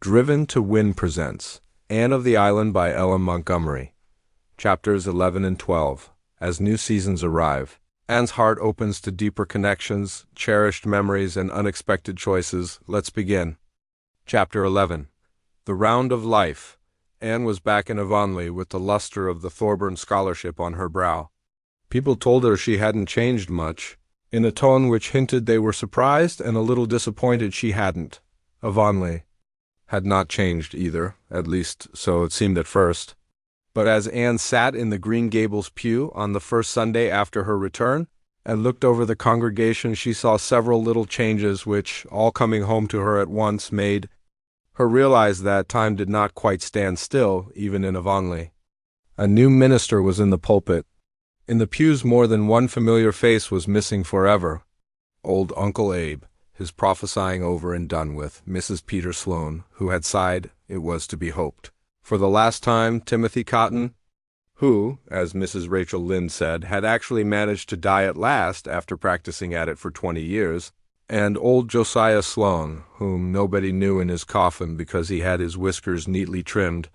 Driven to Win presents Anne of the Island by Ella Montgomery. Chapters 11 and 12. As new seasons arrive, Anne's heart opens to deeper connections, cherished memories, and unexpected choices. Let's begin. Chapter 11. The Round of Life. Anne was back in Avonlea with the luster of the Thorburn Scholarship on her brow. People told her she hadn't changed much, in a tone which hinted they were surprised and a little disappointed she hadn't. Avonlea had not changed either, at least so it seemed at first. But as Anne sat in the Green Gables pew on the first Sunday after her return, and looked over the congregation, she saw several little changes which, all coming home to her at once, made her realize that time did not quite stand still, even in Avonlea. A new minister was in the pulpit. In the pews more than one familiar face was missing forever. Old Uncle Abe, his prophesying over and done with, Mrs. Peter Sloane, who had sighed, it was to be hoped, for the last time, Timothy Cotton, who, as Mrs. Rachel Lynde said, had actually managed to die at last after practicing at it for 20 years, and old Josiah Sloane, whom nobody knew in his coffin because he had his whiskers neatly trimmed,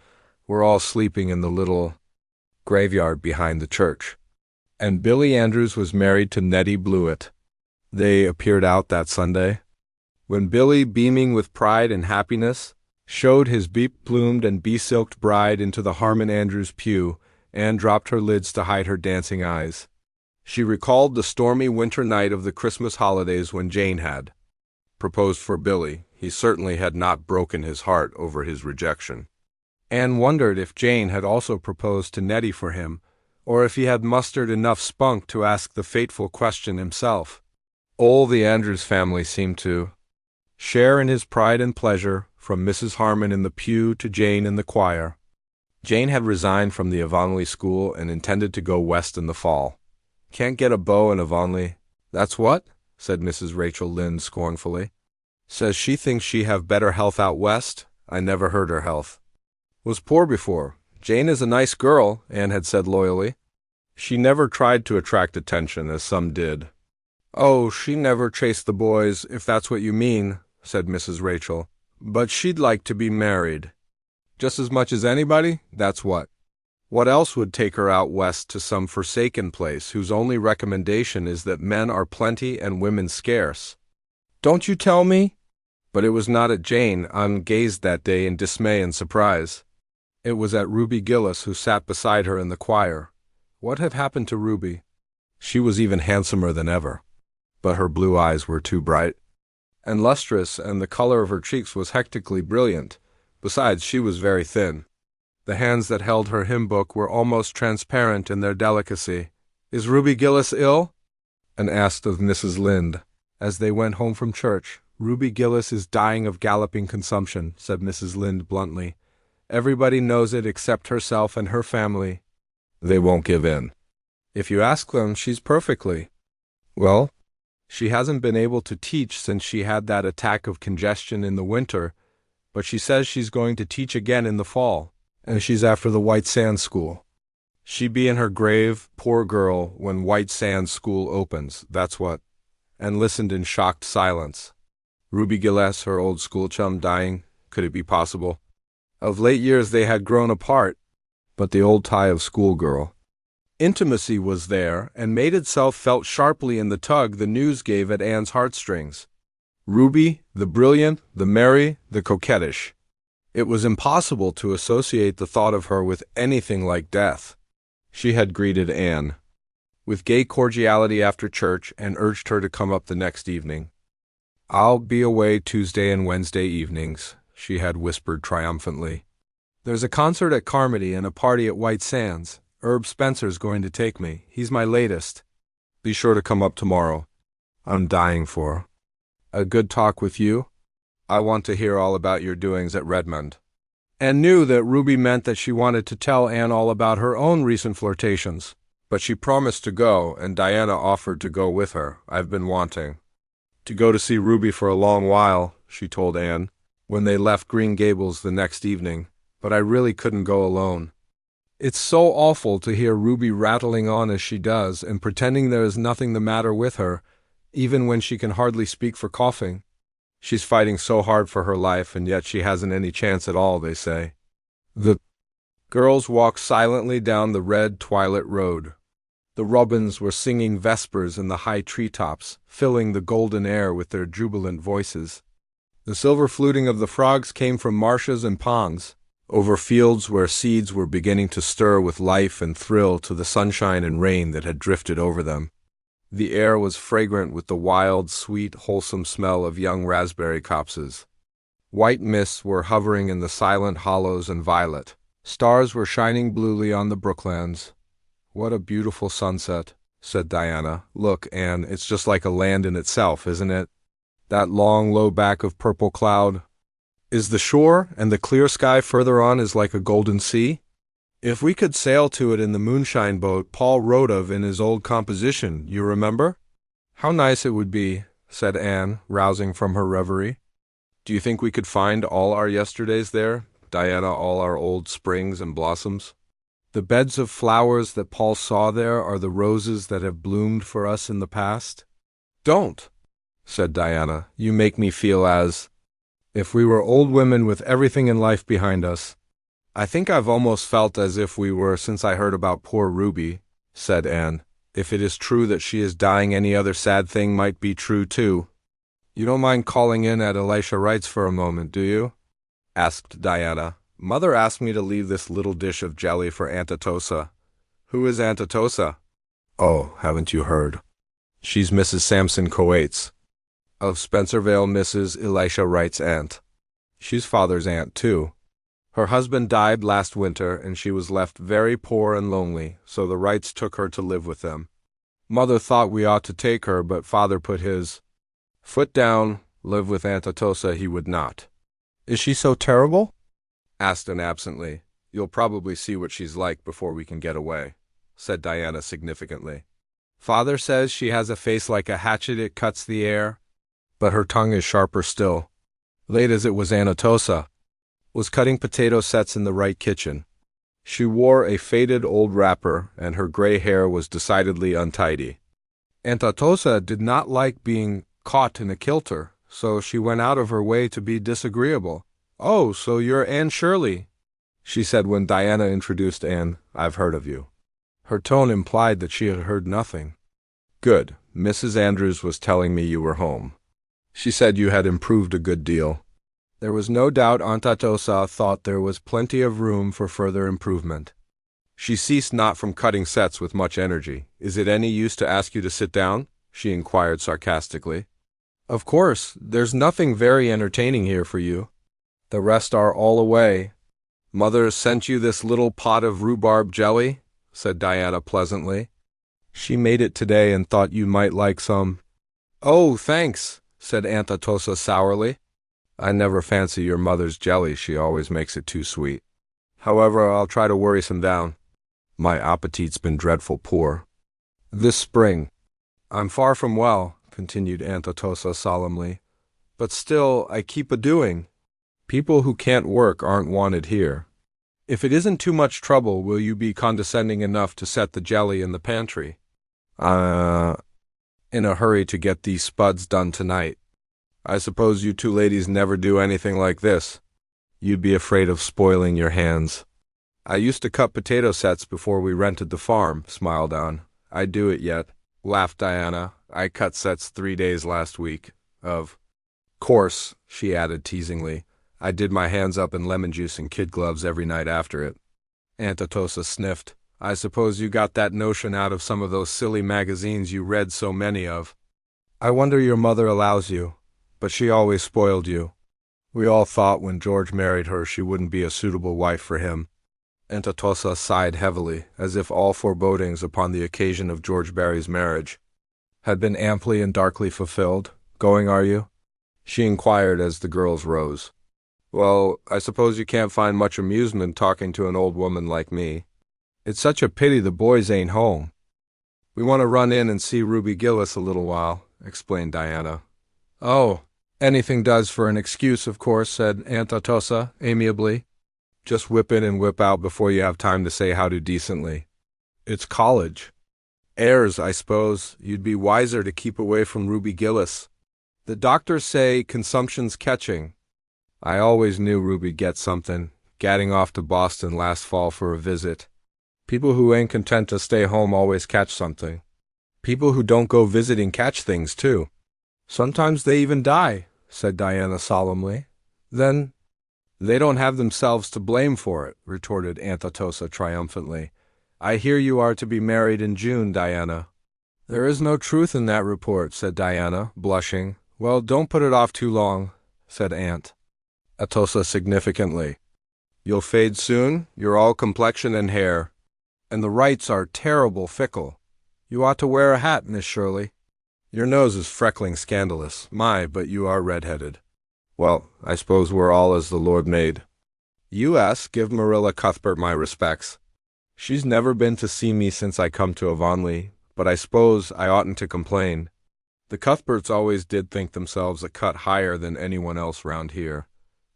were all sleeping in the little graveyard behind the church. And Billy Andrews was married to Nettie Blewett. They appeared out that Sunday. When Billy, beaming with pride and happiness, showed his beep-plumed and bee-silked bride into the Harmon Andrews pew, Anne dropped her lids to hide her dancing eyes. She recalled the stormy winter night of the Christmas holidays when Jane had proposed for Billy. He certainly had not broken his heart over his rejection. Anne wondered if Jane had also proposed to Nettie for him, or if he had mustered enough spunk to ask the fateful question himself. All the Andrews family seemed to share in his pride and pleasure, from Mrs. Harmon in the pew to Jane in the choir. Jane had resigned from the Avonlea school and intended to go west in the fall. "Can't get a beau in Avonlea." "That's what?" said Mrs. Rachel Lynde scornfully. "Says she thinks she have better health out west. I never heard her health. Was poor before. Jane is a nice girl," Anne had said loyally. "She never tried to attract attention, as some did." "Oh, she never chased the boys, if that's what you mean," said Mrs. Rachel. "But she'd like to be married." "Just as much as anybody? That's what. What else would take her out west to some forsaken place whose only recommendation is that men are plenty and women scarce?" "Don't you tell me?" But it was not at Jane Anne gazed that day in dismay and surprise. It was at Ruby Gillis, who sat beside her in the choir. What had happened to Ruby? She was even handsomer than ever, but her blue eyes were too bright and lustrous, and the color of her cheeks was hectically brilliant. Besides, she was very thin. The hands that held her hymn book were almost transparent in their delicacy. "Is Ruby Gillis ill?" Anne asked of Mrs. Lynde, as they went home from church. "Ruby Gillis is dying of galloping consumption," said Mrs. Lynde bluntly. "Everybody knows it except herself and her family." "They won't give in." "If you ask them, she's perfectly well. She hasn't been able to teach since she had that attack of congestion in the winter, but she says she's going to teach again in the fall, and she's after the White Sands School. She'd be in her grave, poor girl, when White Sands School opens, that's what." And listened in shocked silence. Ruby Gillis, her old school chum, dying? Could it be possible? Of late years they had grown apart, but the old tie of schoolgirl intimacy was there, and made itself felt sharply in the tug the news gave at Anne's heartstrings. Ruby, the brilliant, the merry, the coquettish. It was impossible to associate the thought of her with anything like death. She had greeted Anne with gay cordiality after church and urged her to come up the next evening. "I'll be away Tuesday and Wednesday evenings," she had whispered triumphantly. "There's a concert at Carmody and a party at White Sands. Herb Spencer's going to take me. He's my latest. Be sure to come up tomorrow. I'm dying for a good talk with you. I want to hear all about your doings at Redmond." Anne knew that Ruby meant that she wanted to tell Anne all about her own recent flirtations, but she promised to go, and Diana offered to go with her. "I've been wanting to go to see Ruby for a long while," she told Anne, when they left Green Gables the next evening, "but I really couldn't go alone. It's so awful to hear Ruby rattling on as she does and pretending there is nothing the matter with her, even when she can hardly speak for coughing. She's fighting so hard for her life, and yet she hasn't any chance at all, they say. The girls walked silently down the red twilit road. The robins were singing vespers in the high treetops, filling the golden air with their jubilant voices. The silver fluting of the frogs came from marshes and ponds, over fields where seeds were beginning to stir with life and thrill to the sunshine and rain that had drifted over them. The air was fragrant with the wild, sweet, wholesome smell of young raspberry copses. White mists were hovering in the silent hollows and violet. Stars were shining bluely on the brooklands. "What a beautiful sunset," said Diana. "Look, Anne, it's just like a land in itself, isn't it? That long, low back of purple cloud. Is the shore, and the clear sky further on is like a golden sea? If we could sail to it in the moonshine boat Paul wrote of in his old composition, you remember?" "How nice it would be," said Anne, rousing from her reverie. "Do you think we could find all our yesterdays there, Diana, all our old springs and blossoms? The beds of flowers that Paul saw there are the roses that have bloomed for us in the past?" "Don't," said Diana. "You make me feel as if we were old women with everything in life behind us." "I think I've almost felt as if we were since I heard about poor Ruby," said Anne. "If it is true that she is dying, any other sad thing might be true too." "You don't mind calling in at Elisha Wright's for a moment, do you?" asked Diana. "Mother asked me to leave this little dish of jelly for Aunt Atossa." "Who is Aunt Atossa?" "Oh, haven't you heard? She's Mrs. Sampson Coates, of Spencervale, Mrs. Elisha Wright's aunt. She's Father's aunt, too. Her husband died last winter, and she was left very poor and lonely, so the Wrights took her to live with them. Mother thought we ought to take her, but Father put his foot down. Live with Aunt Atossa he would not." "Is she so terrible?" asked Anne absently. "You'll probably see what she's like before we can get away," said Diana significantly. "Father says she has a face like a hatchet, it cuts the air, but her tongue is sharper still. Late as it was, Aunt Atossa was cutting potato sets in the Wright kitchen. She wore a faded old wrapper, and her gray hair was decidedly untidy. Aunt Atossa did not like being caught in a kilter, so she went out of her way to be disagreeable. "Oh, so you're Anne Shirley," she said when Diana introduced Anne. "I've heard of you." Her tone implied that she had heard nothing. "Good. Mrs. Andrews was telling me you were home. She said you had improved a good deal." There was no doubt Aunt Atossa thought there was plenty of room for further improvement. She ceased not from cutting sets with much energy. "Is it any use to ask you to sit down?" she inquired sarcastically. "Of course, there's nothing very entertaining here for you. The rest are all away." "Mother sent you this little pot of rhubarb jelly," said Diana pleasantly. "She made it today and thought you might like some." "Oh, thanks," said Aunt Atossa sourly. "I never fancy your mother's jelly. She always makes it too sweet. However, I'll try to worry some down. My appetite's been dreadful poor this spring." "I'm far from well," continued Aunt Atossa solemnly. "But still, I keep a-doing. People who can't work aren't wanted here. If it isn't too much trouble, will you be condescending enough to set the jelly in the pantry? In a hurry to get these spuds done tonight. I suppose you two ladies never do anything like this. You'd be afraid of spoiling your hands." "I used to cut potato sets before we rented the farm," smiled Anne. "I do it yet," laughed Diana. "I cut sets 3 days last week. Of course," she added teasingly, "I did my hands up in lemon juice and kid gloves every night after it." Aunt Atossa sniffed. "I suppose you got that notion out of some of those silly magazines you read so many of. I wonder your mother allows you. But she always spoiled you. We all thought when George married her she wouldn't be a suitable wife for him." Aunt Atossa sighed heavily, as if all forebodings upon the occasion of George Barry's marriage had been amply and darkly fulfilled. "Going, are you?" she inquired as the girls rose. "Well, I suppose you can't find much amusement talking to an old woman like me. It's such a pity the boys ain't home. We want to run in and see Ruby Gillis a little while," explained Diana. "Oh, anything does for an excuse, of course," said Aunt Atossa amiably. "Just whip in and whip out before you have time to say howdy decently. It's college. Airs, I suppose. You'd be wiser to keep away from Ruby Gillis." The doctors say consumption's catching. I always knew Ruby'd get something, gadding off to Boston last fall for a visit. People who ain't content to stay home always catch something. People who don't go visiting catch things, too. Sometimes they even die, said Diana solemnly. Then, they don't have themselves to blame for it, retorted Aunt Atossa triumphantly. I hear you are to be married in June, Diana. There is no truth in that report, said Diana, blushing. Well, don't put it off too long, said Aunt Atossa significantly. You'll fade soon, you're all complexion and hair. And the rights are terrible fickle. You ought to wear a hat, Miss Shirley. Your nose is freckling scandalous. My, but you are red-headed. Well, I suppose we're all as the Lord made. U.S., give Marilla Cuthbert my respects. She's never been to see me since I come to Avonlea, but I suppose I oughtn't to complain. The Cuthberts always did think themselves a cut higher than anyone else round here.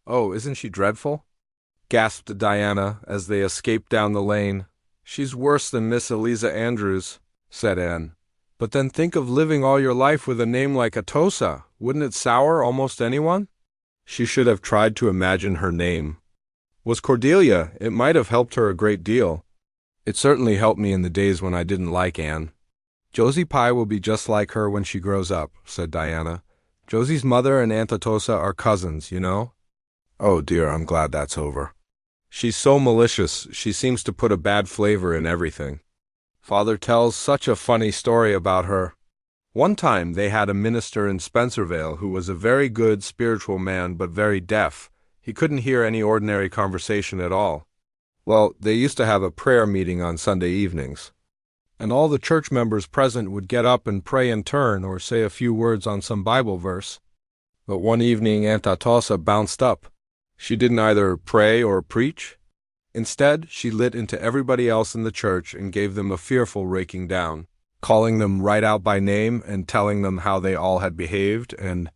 Oh, isn't she dreadful? Gasped Diana as they escaped down the lane. She's worse than Miss Eliza Andrews, said Anne. But then think of living all your life with a name like Atossa. Wouldn't it sour almost anyone? She should have tried to imagine her name. Was Cordelia? It might have helped her a great deal. It certainly helped me in the days when I didn't like Anne. Josie Pye will be just like her when she grows up, said Diana. Josie's mother and Aunt Atossa are cousins, you know. Oh dear, I'm glad that's over. She's so malicious, she seems to put a bad flavor in everything. Father tells such a funny story about her. One time they had a minister in Spencervale who was a very good spiritual man but very deaf. He couldn't hear any ordinary conversation at all. Well, they used to have a prayer meeting on Sunday evenings, and all the church members present would get up and pray in turn or say a few words on some Bible verse. But one evening Aunt Atossa bounced up. She didn't either pray or preach. Instead, she lit into everybody else in the church and gave them a fearful raking down, calling them right out by name and telling them how they all had behaved and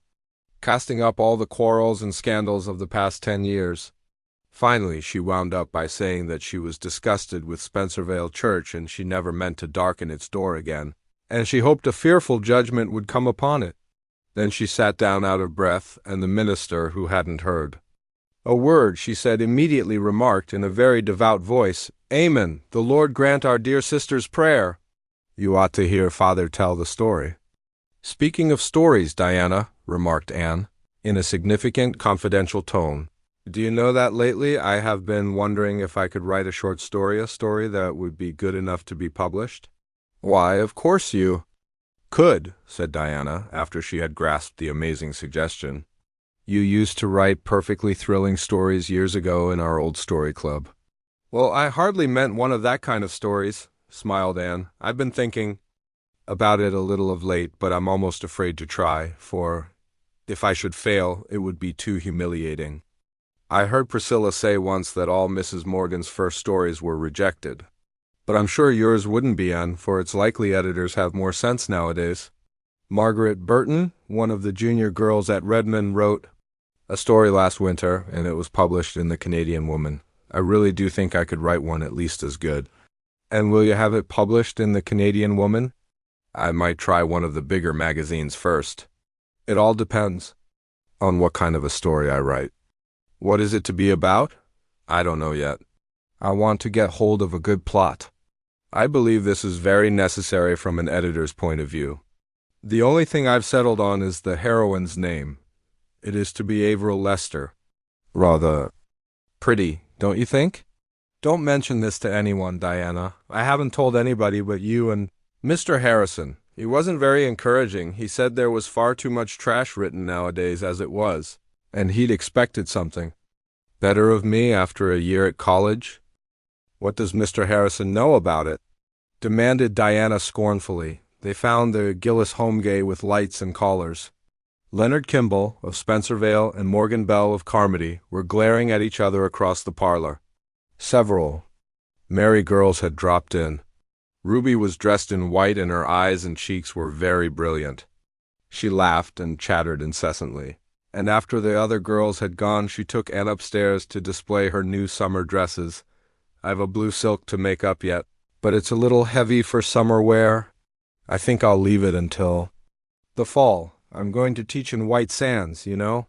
casting up all the quarrels and scandals of the past 10 years. Finally, she wound up by saying that she was disgusted with Spencervale Church and she never meant to darken its door again, and she hoped a fearful judgment would come upon it. Then she sat down out of breath, and the minister, who hadn't heard a word she said, immediately remarked in a very devout voice, Amen, the Lord grant our dear sister's prayer. You ought to hear Father tell the story. Speaking of stories, Diana, remarked Anne, in a significant, confidential tone, do you know that lately I have been wondering if I could write a story that would be good enough to be published? Why, of course you could, said Diana, after she had grasped the amazing suggestion. You used to write perfectly thrilling stories years ago in our old story club. Well, I hardly meant one of that kind of stories, smiled Anne. I've been thinking about it a little of late, but I'm almost afraid to try, for if I should fail, it would be too humiliating. I heard Priscilla say once that all Mrs. Morgan's first stories were rejected. But I'm sure yours wouldn't be, Anne, for it's likely editors have more sense nowadays. Margaret Burton, one of the junior girls at Redmond, wrote a story last winter, and it was published in the Canadian Woman. I really do think I could write one at least as good. And will you have it published in the Canadian Woman? I might try one of the bigger magazines first. It all depends on what kind of a story I write. What is it to be about? I don't know yet. I want to get hold of a good plot. I believe this is very necessary from an editor's point of view. The only thing I've settled on is the heroine's name. It is to be Avril Lester. Rather pretty, don't you think? Don't mention this to anyone, Diana. I haven't told anybody but you and Mr. Harrison. He wasn't very encouraging. He said there was far too much trash written nowadays as it was, and he'd expected something better of me after a year at college. What does Mr. Harrison know about it? Demanded Diana scornfully. They found the Gillis Homegay with lights and callers. Leonard Kimball of Spencervale and Morgan Bell of Carmody were glaring at each other across the parlor. Several merry girls had dropped in. Ruby was dressed in white and her eyes and cheeks were very brilliant. She laughed and chattered incessantly, and after the other girls had gone she took Anne upstairs to display her new summer dresses. I've a blue silk to make up yet, but it's a little heavy for summer wear. I think I'll leave it until the fall. I'm going to teach in White Sands, you know.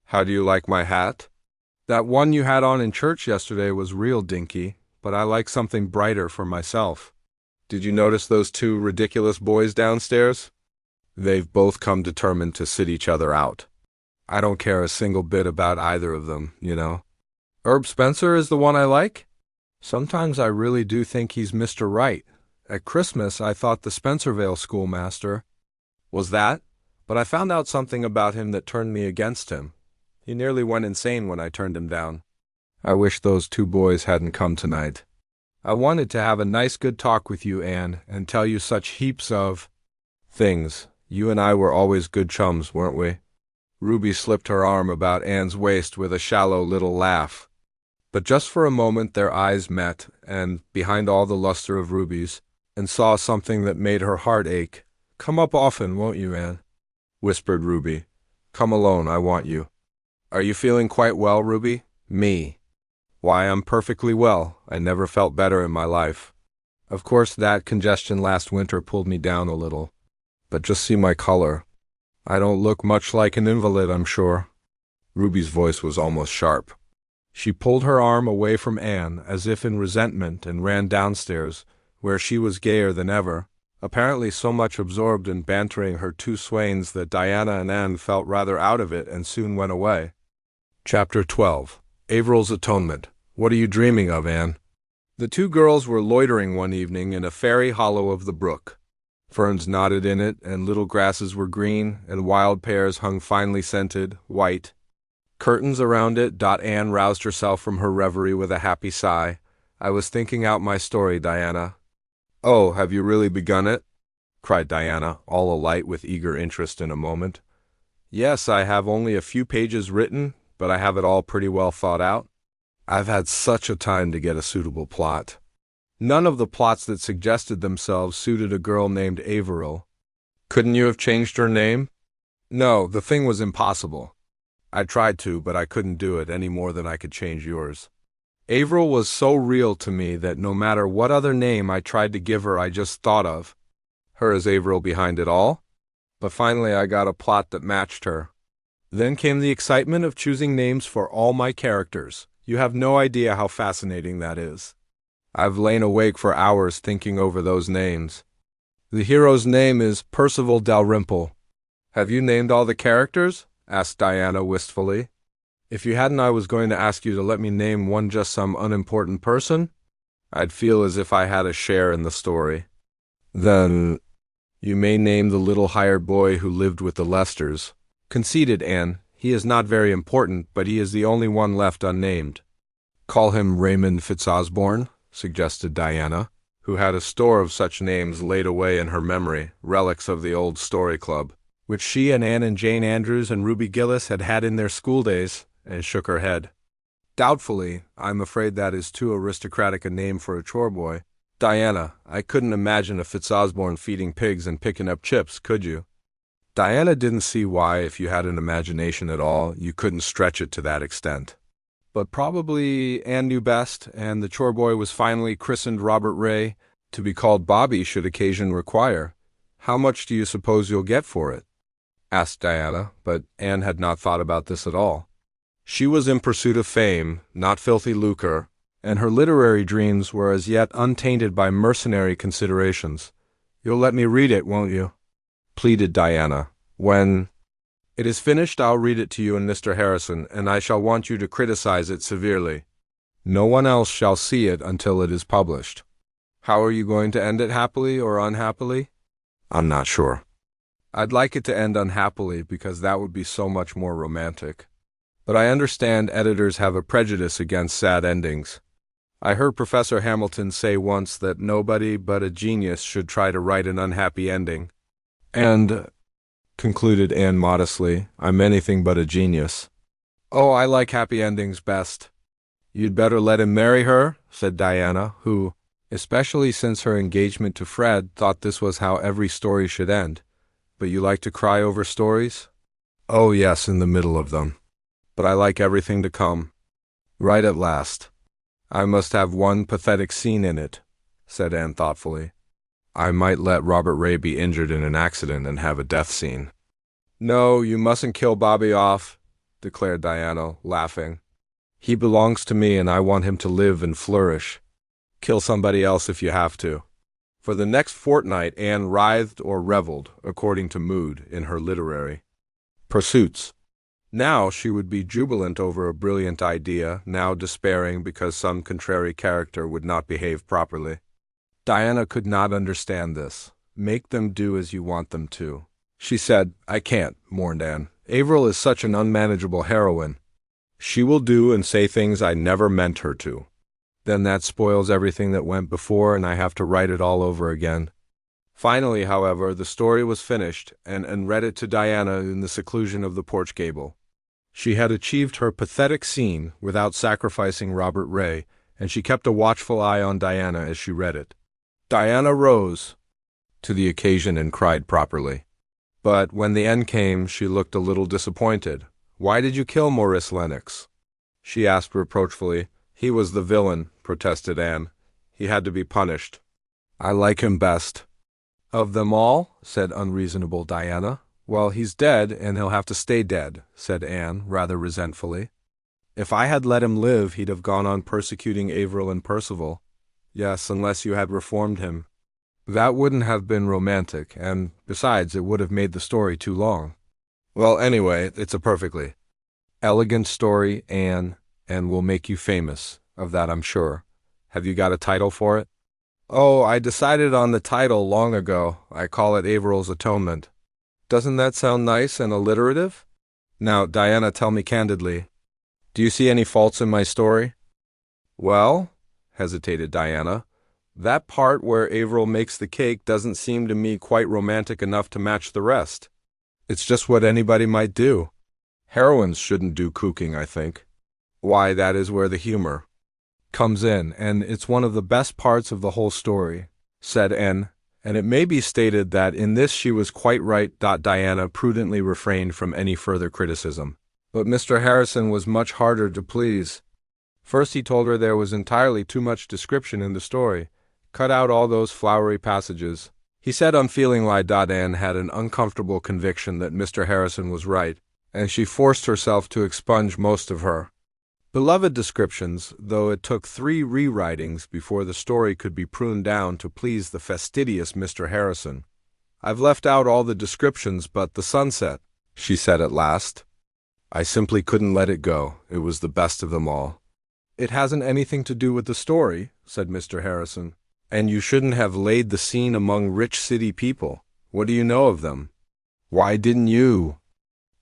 How do you like my hat? That one you had on in church yesterday was real dinky, but I like something brighter for myself. Did you notice those two ridiculous boys downstairs? They've both come determined to sit each other out. I don't care a single bit about either of them, you know. Herb Spencer is the one I like? Sometimes I really do think he's Mr. Right. At Christmas, I thought the Spencervale schoolmaster was that, but I found out something about him that turned me against him. He nearly went insane when I turned him down. I wish those two boys hadn't come tonight. I wanted to have a nice good talk with you, Anne, and tell you such heaps of things. You and I were always good chums, weren't we? Ruby slipped her arm about Anne's waist with a shallow little laugh. But just for a moment their eyes met, and, behind all the luster of Ruby's, and saw something that made her heart ache. "Come up often, won't you, Anne?" whispered Ruby. "Come alone, I want you." "Are you feeling quite well, Ruby?" "Me? Why, I'm perfectly well. I never felt better in my life. Of course that congestion last winter pulled me down a little. But just see my color. I don't look much like an invalid, I'm sure." Ruby's voice was almost sharp. She pulled her arm away from Anne, as if in resentment, and ran downstairs, where she was gayer than ever, apparently so much absorbed in bantering her two swains that Diana and Anne felt rather out of it and soon went away. Chapter 12. Averil's Atonement. What are you dreaming of, Anne? The two girls were loitering one evening in a fairy hollow of the brook. Ferns nodded in it, and little grasses were green, and wild pears hung finely scented, white. Curtains around it. Anne roused herself from her reverie with a happy sigh. "I was thinking out my story, Diana." "Oh, have you really begun it?" cried Diana, all alight with eager interest in a moment. "Yes, I have only a few pages written, but I have it all pretty well thought out. I've had such a time to get a suitable plot." None of the plots that suggested themselves suited a girl named Averil. "Couldn't you have changed her name?" "No, the thing was impossible. I tried to, but I couldn't do it any more than I could change yours. Averil was so real to me that no matter what other name I tried to give her I just thought of her as Averil behind it all. But finally I got a plot that matched her. Then came the excitement of choosing names for all my characters. You have no idea how fascinating that is. I've lain awake for hours thinking over those names. The hero's name is Percival Dalrymple. Have you named all the characters?" asked Diana wistfully. "If you hadn't, I was going to ask you to let me name one, just some unimportant person. I'd feel as if I had a share in the story." "Then you may name the little hired boy who lived with the Lesters," conceded Anne. "He is not very important, but he is the only one left unnamed." "Call him Raymond Fitzosborne," suggested Diana, who had a store of such names laid away in her memory, relics of the old story club, which she and Anne and Jane Andrews and Ruby Gillis had had in their schooldays, and shook her head. "Doubtfully. I'm afraid that is too aristocratic a name for a chore boy. Diana, I couldn't imagine a Fitzosborne feeding pigs and picking up chips, could you?" Diana didn't see why, if you had an imagination at all, you couldn't stretch it to that extent. But probably Anne knew best, and the chore boy was finally christened Robert Ray, to be called Bobby should occasion require. "How much do you suppose you'll get for it?" asked Diana, but Anne had not thought about this at all. She was in pursuit of fame, not filthy lucre, and her literary dreams were as yet untainted by mercenary considerations. "You'll let me read it, won't you?" pleaded Diana. "When it is finished, I'll read it to you and Mr. Harrison, and I shall want you to criticize it severely. No one else shall see it until it is published." "How are you going to end it, happily or unhappily?" "I'm not sure. I'd like it to end unhappily because that would be so much more romantic. But I understand editors have a prejudice against sad endings. I heard Professor Hamilton say once that nobody but a genius should try to write an unhappy ending. And, concluded Anne modestly, I'm anything but a genius. "Oh, I like happy endings best." "You'd better let him marry her," said Diana, who, especially since her engagement to Fred, thought this was how every story should end. "But you like to cry over stories?" "Oh, yes, in the middle of them. But I like everything to come. Right at last. I must have one pathetic scene in it," said Anne thoughtfully. "I might let Robert Ray be injured in an accident and have a death scene." No, you mustn't kill Bobby off, declared Diana, laughing. He belongs to me and I want him to live and flourish. Kill somebody else if you have to. For the next fortnight, Anne writhed or reveled, according to mood, in her literary pursuits. Now she would be jubilant over a brilliant idea, now despairing because some contrary character would not behave properly. Diana could not understand this. Make them do as you want them to. She said, I can't, mourned Anne. Averill is such an unmanageable heroine. She will do and say things I never meant her to. Then that spoils everything that went before and I have to write it all over again. Finally, however, the story was finished, and Anne read it to Diana in the seclusion of the porch gable. She had achieved her pathetic scene without sacrificing Robert Ray, and she kept a watchful eye on Diana as she read it. Diana rose to the occasion and cried properly. But when the end came, she looked a little disappointed. Why did you kill Maurice Lennox? She asked reproachfully. He was the villain, protested Anne. He had to be punished. I like him best. Of them all, said unreasonable Diana. Well, he's dead, and he'll have to stay dead, said Anne, rather resentfully. If I had let him live, he'd have gone on persecuting Averill and Percival. Yes, unless you had reformed him. That wouldn't have been romantic, and, besides, it would have made the story too long. Well, anyway, it's a perfectly elegant story, Anne, and will make you famous, of that I'm sure. Have you got a title for it? Oh, I decided on the title long ago. I call it Averill's Atonement. Doesn't that sound nice and alliterative? Now, Diana, tell me candidly, do you see any faults in my story? Well, hesitated Diana, that part where Averill makes the cake doesn't seem to me quite romantic enough to match the rest. It's just what anybody might do. Heroines shouldn't do cooking, I think. Why, that is where the humor comes in, and it's one of the best parts of the whole story, said Anne, and it may be stated that in this she was quite right. Diana prudently refrained from any further criticism. But Mr. Harrison was much harder to please. First he told her there was entirely too much description in the story. Cut out all those flowery passages. He said unfeelingly. Anne had an uncomfortable conviction that Mr. Harrison was right, and she forced herself to expunge most of her beloved descriptions, though it took 3 rewritings before the story could be pruned down to please the fastidious Mr. Harrison. I've left out all the descriptions but the sunset, she said at last. I simply couldn't let it go. It was the best of them all. It hasn't anything to do with the story, said Mr. Harrison. And you shouldn't have laid the scene among rich city people. What do you know of them? Why didn't you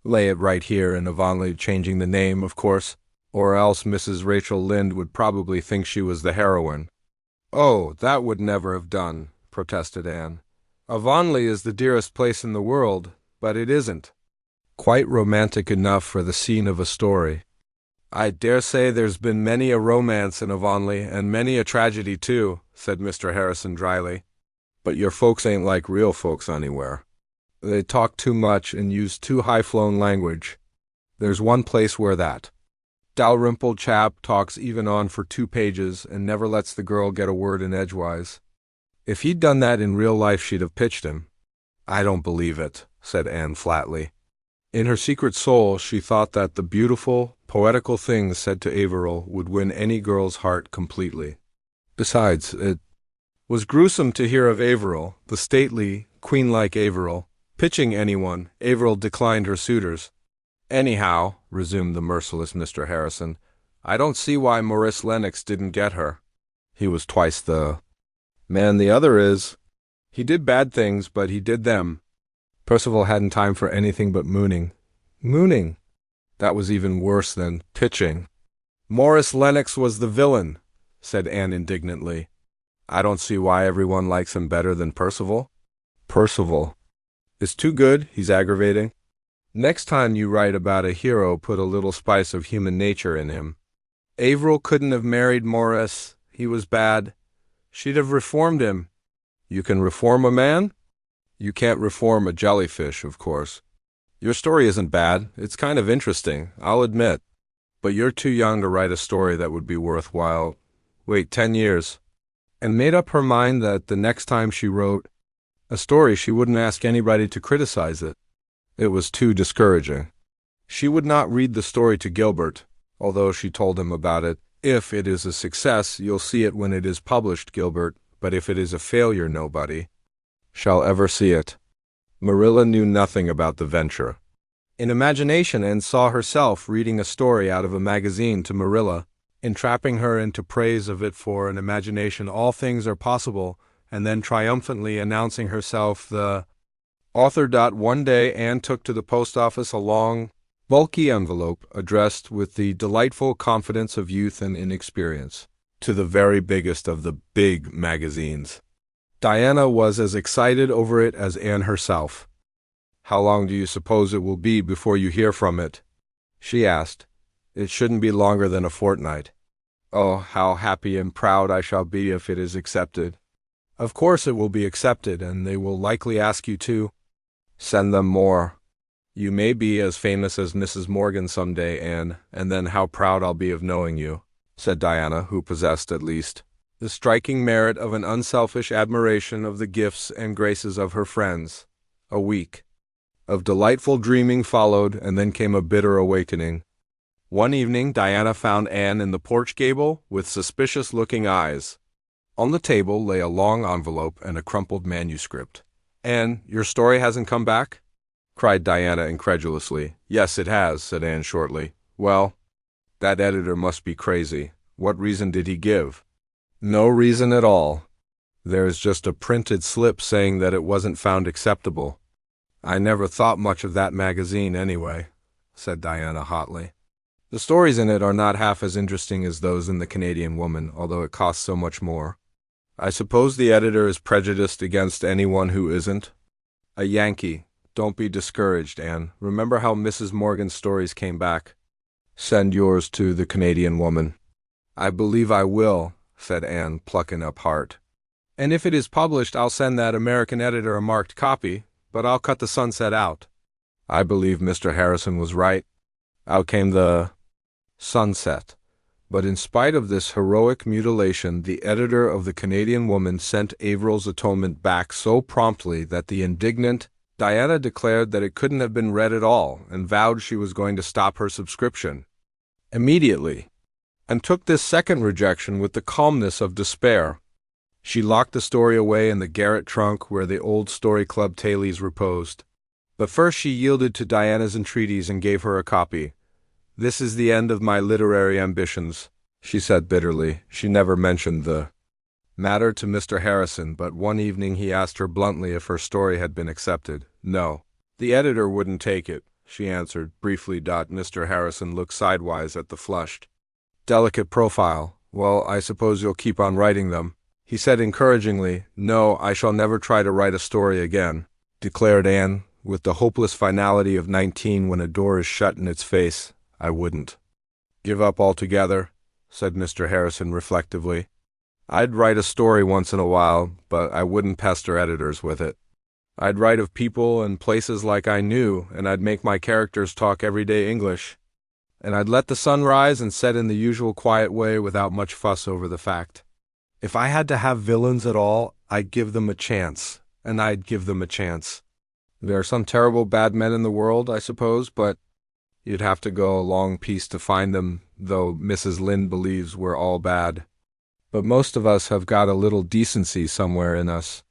lay it right here in Avonlea, changing the name, of course, or else Mrs. Rachel Lynde would probably think she was the heroine. Oh, that would never have done, protested Anne. Avonlea is the dearest place in the world, but it isn't quite romantic enough for the scene of a story. I dare say there's been many a romance in Avonlea, and many a tragedy too, said Mr. Harrison dryly. But your folks ain't like real folks anywhere. They talk too much and use too high-flown language. There's one place where that Dalrymple chap talks even on for 2 pages and never lets the girl get a word in edgewise. If he'd done that in real life, she'd have pitched him. I don't believe it, said Anne flatly. In her secret soul, she thought that the beautiful, poetical things said to Averill would win any girl's heart completely. Besides, it was gruesome to hear of Averill, the stately, queen-like Averill, pitching anyone. Averill declined her suitors. Anyhow, resumed the merciless Mr. Harrison, I don't see why Maurice Lennox didn't get her. He was twice the man the other is. He did bad things, but he did them. Percival hadn't time for anything but mooning. Mooning? That was even worse than pitching. Maurice Lennox was the villain, said Anne indignantly. I don't see why everyone likes him better than Percival. Percival is too good. He's aggravating. Next time you write about a hero, put a little spice of human nature in him. Averill couldn't have married Maurice. He was bad. She'd have reformed him. You can reform a man? You can't reform a jellyfish, of course. Your story isn't bad. It's kind of interesting, I'll admit. But you're too young to write a story that would be worthwhile. Wait 10 years. And made up her mind that the next time she wrote a story, she wouldn't ask anybody to criticize it. It was too discouraging. She would not read the story to Gilbert, although she told him about it. If it is a success, you'll see it when it is published, Gilbert, but if it is a failure, nobody shall ever see it. Marilla knew nothing about the venture. In imagination, Anne saw herself reading a story out of a magazine to Marilla, entrapping her into praise of it for an imagination all things are possible, and then triumphantly announcing herself the author. One day Anne took to the post office a long, bulky envelope addressed with the delightful confidence of youth and inexperience to the very biggest of the big magazines. Diana was as excited over it as Anne herself. "How long do you suppose it will be before you hear from it?" she asked. "It shouldn't be longer than a fortnight." "Oh, how happy and proud I shall be if it is accepted." "Of course it will be accepted, and they will likely ask you to send them more. You may be as famous as Mrs. Morgan some day, Anne, and then how proud I'll be of knowing you," said Diana, who possessed, at least, the striking merit of an unselfish admiration of the gifts and graces of her friends. A week of delightful dreaming followed, and then came a bitter awakening. One evening Diana found Anne in the porch gable with suspicious-looking eyes. On the table lay a long envelope and a crumpled manuscript. "Anne, your story hasn't come back?" cried Diana incredulously. "Yes, it has," said Anne shortly. "Well, that editor must be crazy. What reason did he give?" "No reason at all. There's just a printed slip saying that it wasn't found acceptable." "I never thought much of that magazine anyway," said Diana hotly. "The stories in it are not half as interesting as those in the Canadian Woman, although it costs so much more. I suppose the editor is prejudiced against anyone who isn't. A Yankee. Don't be discouraged, Anne. Remember how Mrs. Morgan's stories came back. Send yours to the Canadian Woman." "I believe I will," said Anne, plucking up heart. "And if it is published, I'll send that American editor a marked copy, but I'll cut the sunset out." "I believe Mr. Harrison was right." Out came the sunset. But in spite of this heroic mutilation, the editor of the Canadian Woman sent Averil's Atonement back so promptly that the indignant Diana declared that it couldn't have been read at all, and vowed she was going to stop her subscription immediately, and took this second rejection with the calmness of despair. She locked the story away in the garret trunk where the old Story Club tailies reposed. But first she yielded to Diana's entreaties and gave her a copy. "This is the end of my literary ambitions," she said bitterly. She never mentioned the matter to Mr. Harrison, but one evening he asked her bluntly if her story had been accepted. "No. The editor wouldn't take it," she answered briefly. Mr. Harrison looked sidewise at the flushed, delicate profile. "Well, I suppose you'll keep on writing them," he said encouragingly. "No, I shall never try to write a story again," declared Anne, with the hopeless finality of 19 when a door is shut in its face. "I wouldn't." "Give up altogether?" said Mr. Harrison reflectively. "I'd write a story once in a while, but I wouldn't pester editors with it. I'd write of people and places like I knew, and I'd make my characters talk everyday English. And I'd let the sun rise and set in the usual quiet way without much fuss over the fact. If I had to have villains at all, I'd give them a chance, and I'd give them a chance. There are some terrible bad men in the world, I suppose, but you'd have to go a long piece to find them, though Mrs. Lynde believes we're all bad. But most of us have got a little decency somewhere in us.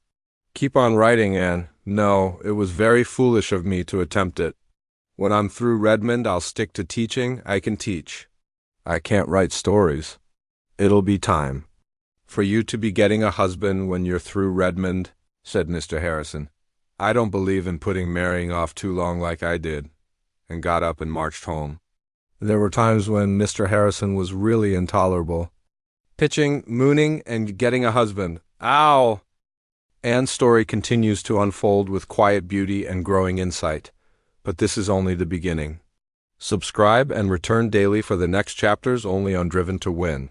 Keep on writing, Anne. No, it was very foolish of me to attempt it. When I'm through Redmond, I'll stick to teaching. I can teach. I can't write stories. It'll be time for you to be getting a husband when you're through Redmond," said Mr. Harrison. "I don't believe in putting marrying off too long like I did," and got up and marched home. There were times when Mr. Harrison was really intolerable. Pitching, mooning, and getting a husband. Ow! Anne's story continues to unfold with quiet beauty and growing insight. But this is only the beginning. Subscribe and return daily for the next chapters only on Driven to Win.